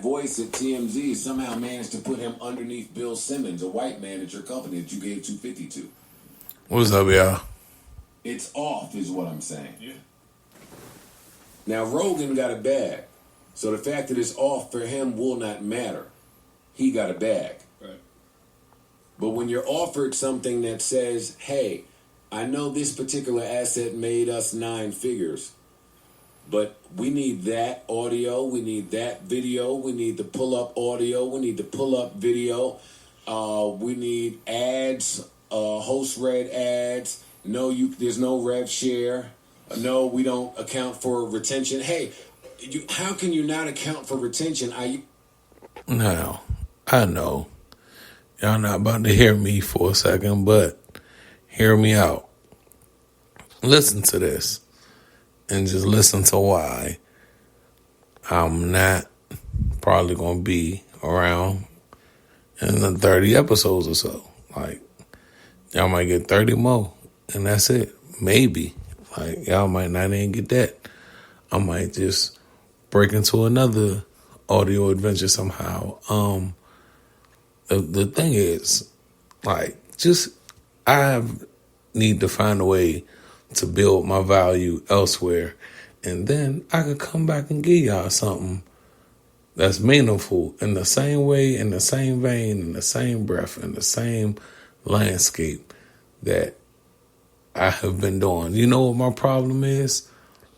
voice at TMZ somehow managed to put him underneath Bill Simmons, a white man at your company that you gave $250 to. What's up, y'all? It's off, is what I'm saying. Yeah. Now, Rogan got a bag. So the fact that it's off for him will not matter. He got a bag. Right. But when you're offered something that says, hey, I know this particular asset made us 9 figures, but we need that audio, we need that video, we need the pull-up audio, we need the pull-up video, we need ads, host-read ads. No, there's no rev share. No, we don't account for retention. Hey, how can you not account for retention? Now, I know y'all not about to hear me for a second, but hear me out. Listen to this and just listen to why I'm not probably going to be around in the 30 episodes or so. Like, y'all might get 30 more and that's it. Maybe. Like, y'all might not even get that. I might just break into another audio adventure somehow. The thing is, like, I need to find a way to build my value elsewhere, and then I could come back and give y'all something that's meaningful in the same way, in the same vein, in the same breath, in the same landscape that I have been doing. You know what my problem is?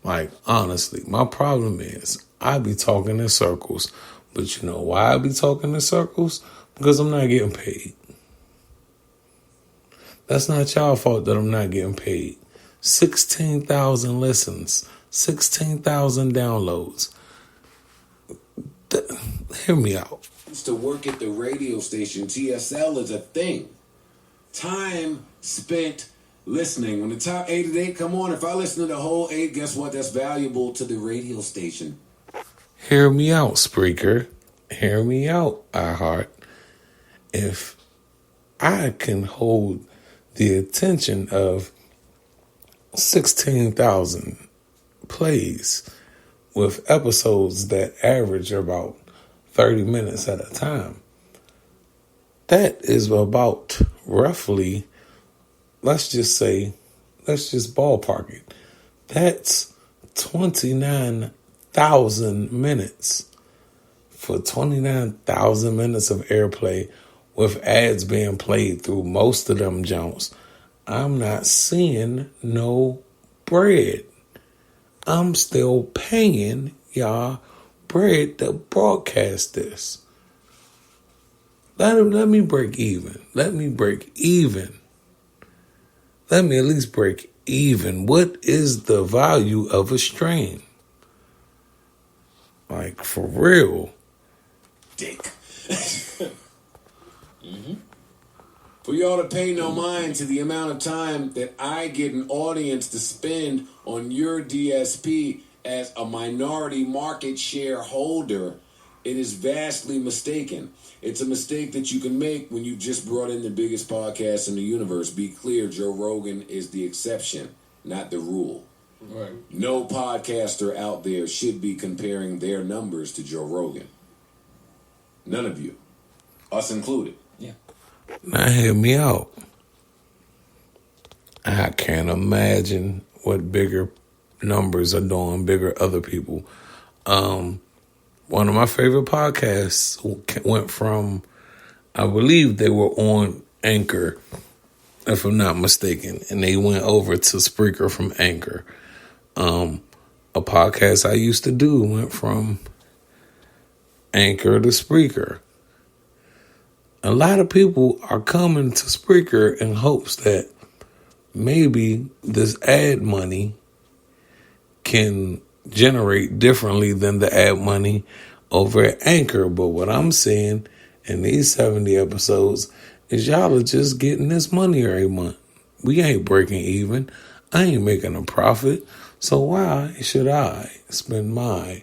Like, honestly, my problem is I be talking in circles. But you know why I be talking in circles? Because I'm not getting paid. That's not y'all fault that I'm not getting paid. 16,000 listens, 16,000 downloads. Hear me out. To work at the radio station, TSL is a thing. Time spent listening. When the top 8 at 8 come on, if I listen to the whole 8, guess what? That's valuable to the radio station. Hear me out, Spreaker. Hear me out, iHeart. If I can hold the attention of 16,000 plays with episodes that average about 30 minutes at a time, that is about roughly, let's just ballpark it. That's 29,000 minutes. For 29,000 minutes of airplay with ads being played through most of them Jones, I'm not seeing no bread. I'm still paying y'all bread to broadcast this. Let me break even. Let me break even. Let me at least break even. What is the value of a stream? Like, for real. Dick. For y'all to pay no mind to the amount of time that I get an audience to spend on your DSP as a minority market share holder, it is vastly mistaken. It's a mistake that you can make when you just brought in the biggest podcast in the universe. Be clear, Joe Rogan is the exception, not the rule. Right. No podcaster out there should be comparing their numbers to Joe Rogan. None of you. Us included. Yeah. Now hear me out. I can't imagine what bigger numbers are doing, bigger other people. One of my favorite podcasts went from, I believe they were on Anchor, if I'm not mistaken, and they went over to Spreaker from Anchor. A podcast I used to do went from Anchor to Spreaker. A lot of people are coming to Spreaker in hopes that maybe this ad money can generate differently than the ad money over at Anchor. But what I'm seeing in these 70 episodes is y'all are just getting this money every month. We ain't breaking even. I ain't making a profit. So why should I spend my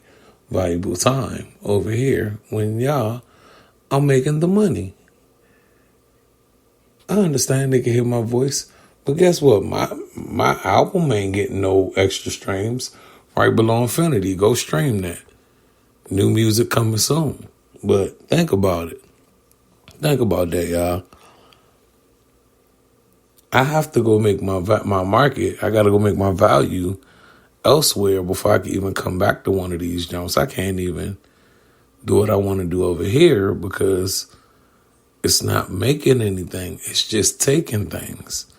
valuable time over here when y'all are making the money? I understand they can hear my voice, but guess what? My album ain't getting no extra streams. Right below Infinity. Go stream that. New music coming soon. But think about it. Think about that, y'all. I have to go make my market. I got to go make my value elsewhere before I can even come back to one of these jumps. I can't even do what I want to do over here because it's not making anything. It's just taking things.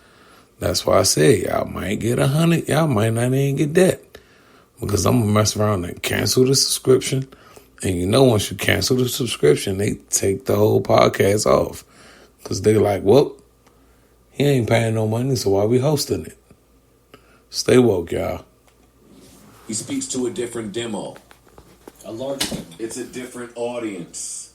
That's why I say y'all might get 100. Y'all might not even get that because I'm going to mess around and cancel the subscription. And you know, once you cancel the subscription, they take the whole podcast off because they like, well, he ain't paying no money, so why we hosting it? Stay woke, y'all. He speaks to a different demo. A larger demo. It's a different audience.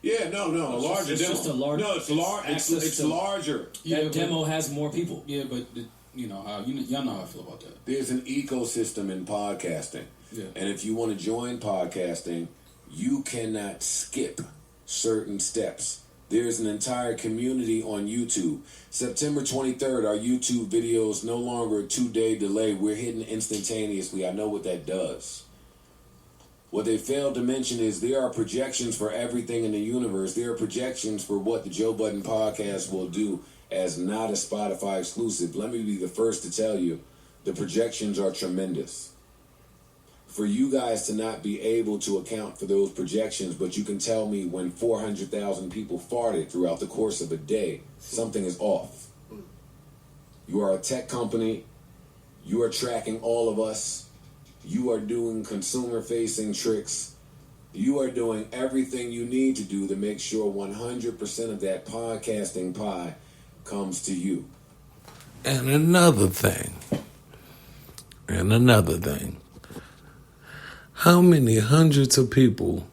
Yeah, no, a larger demo. Just a larger. No, it's large. It's larger. That demo has more people. Yeah, but y'all know how I feel about that. There's an ecosystem in podcasting. Yeah. And if you want to join podcasting, you cannot skip certain steps. There's an entire community on YouTube. September 23rd, our YouTube videos no longer a 2-day delay. We're hitting instantaneously. I know what that does. What they failed to mention is there are projections for everything in the universe. There are projections for what the Joe Budden podcast will do as not a Spotify exclusive. Let me be the first to tell you, the projections are tremendous. For you guys to not be able to account for those projections, but you can tell me when 400,000 people farted throughout the course of a day, something is off. You are a tech company. You are tracking all of us. You are doing consumer-facing tricks. You are doing everything you need to do to make sure 100% of that podcasting pie comes to you. And another thing. How many hundreds of people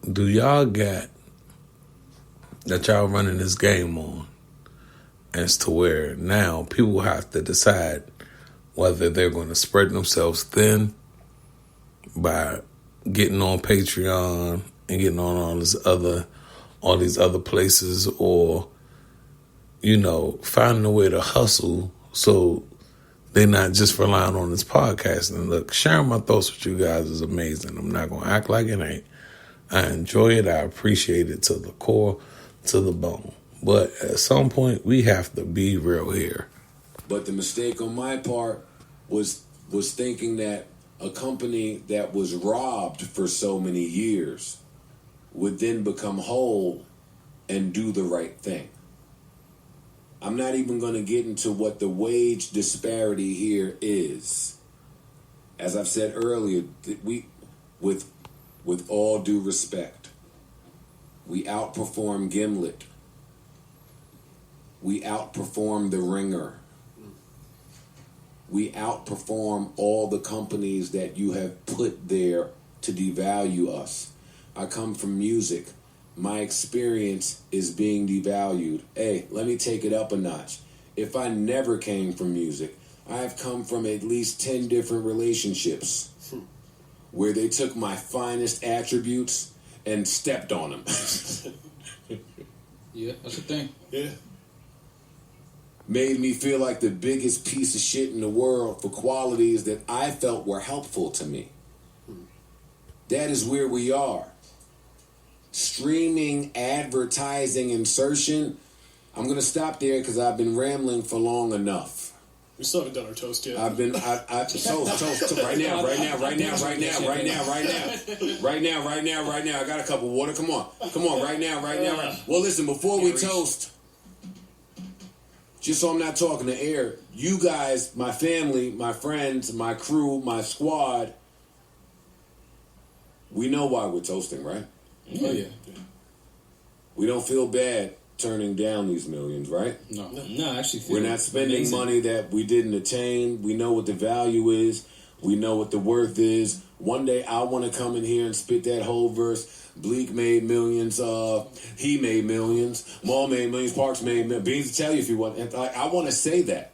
do y'all got that y'all running this game on as to where now people have to decide whether they're going to spread themselves thin by getting on Patreon and getting on all these other places, or, you know, finding a way to hustle so they're not just relying on this podcast. And look, sharing my thoughts with you guys is amazing. I'm not going to act like it ain't. I enjoy it. I appreciate it to the core, to the bone. But at some point, we have to be real here. But the mistake on my part was thinking that a company that was robbed for so many years would then become whole and do the right thing. I'm not even going to get into what the wage disparity here is. As I've said earlier, we, with all due respect, we outperform Gimlet. We outperform The Ringer. We outperform all the companies that you have put there to devalue us. I come from music. My experience is being devalued. Hey, let me take it up a notch. If I never came from music, I've come from at least 10 different relationships where they took my finest attributes and stepped on them. Yeah, that's the thing. Yeah. Made me feel like the biggest piece of shit in the world for qualities that I felt were helpful to me. That is where we are. Streaming, advertising, insertion. I'm going to stop there because I've been rambling for long enough. We still haven't done our toast yet. Toast, right now. I got a cup of water. Come on, right now. Well, listen, before we toast, just so I'm not talking to air, you guys, my family, my friends, my crew, my squad, we know why we're toasting, right? Oh, yeah. We don't feel bad turning down these millions, right? No, I actually feel we're not spending amazing. money that we didn't attain. We know what the value is. We know what the worth is. One day I want to come in here and spit that whole verse. Bleak made millions. He made millions. Maul made millions. Parks made millions. Beans to tell you if you want. I want to say that.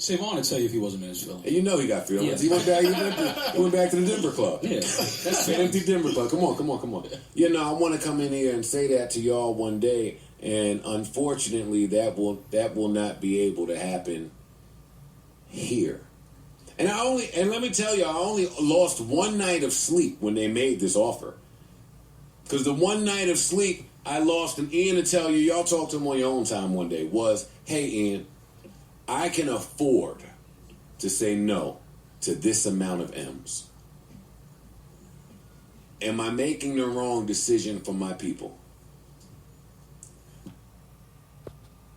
Savon to tell you if he wasn't in his feelings. And you know he got feelings. Yeah. He went back to the Denver club. Yeah, that's The empty Denver club. Come on. You know, I want to come in here and say that to y'all one day, and unfortunately, that will not be able to happen here. And let me tell you, I only lost one night of sleep when they made this offer. Because the one night of sleep I lost, and Ian to tell you, y'all talk to him on your own time one day, was, hey Ian, I can afford to say no to this amount of M's. Am I making the wrong decision for my people?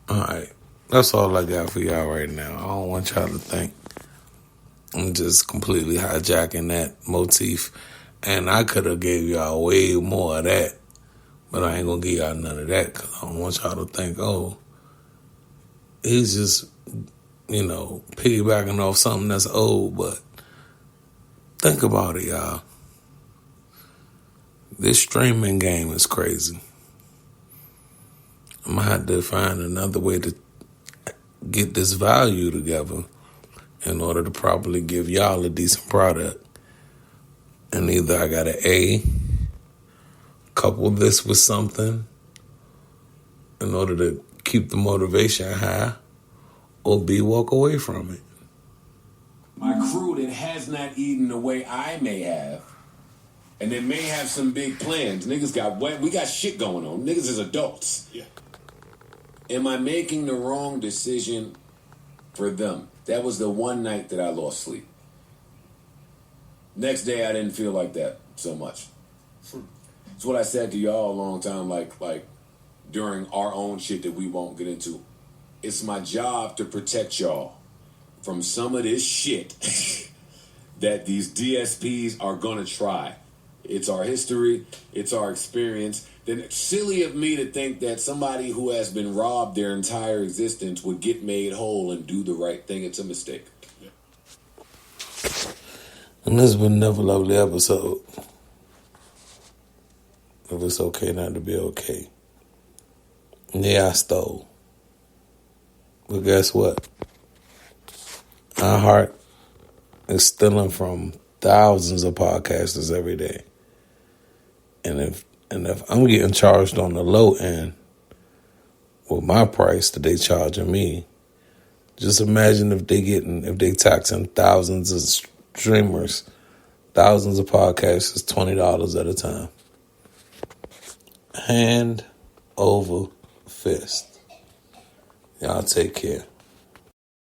All right. That's all I got for y'all right now. I don't want y'all to think I'm just completely hijacking that motif. And I could have gave y'all way more of that. But I ain't going to give y'all none of that because I don't want y'all to think, oh, he's just, piggybacking off something that's old. But think about it, y'all. This streaming game is crazy. I'm going to have to find another way to get this value together in order to properly give y'all a decent product. And either I got to couple this with something in order to keep the motivation high, or B, walk away from it. My crew that has not eaten the way I may have, and they may have some big plans. Niggas we got shit going on. Niggas is adults. Yeah. Am I making the wrong decision for them? That was the one night that I lost sleep. Next day, I didn't feel like that so much. It's what I said to y'all a long time, like during our own shit that we won't get into. It's my job to protect y'all from some of this shit that these DSPs are gonna try. It's our history. It's our experience. Then it's silly of me to think that somebody who has been robbed their entire existence would get made whole and do the right thing. It's a mistake. And this has been another lovely episode. If it's okay not to be okay. Yeah, I stole. But guess what? Our heart is stealing from thousands of podcasters every day. And if I'm getting charged on the low end with my price that they charging me, just imagine if they taxing thousands of streamers, thousands of podcasters, $20 at a time. Hand over fist. Y'all take care.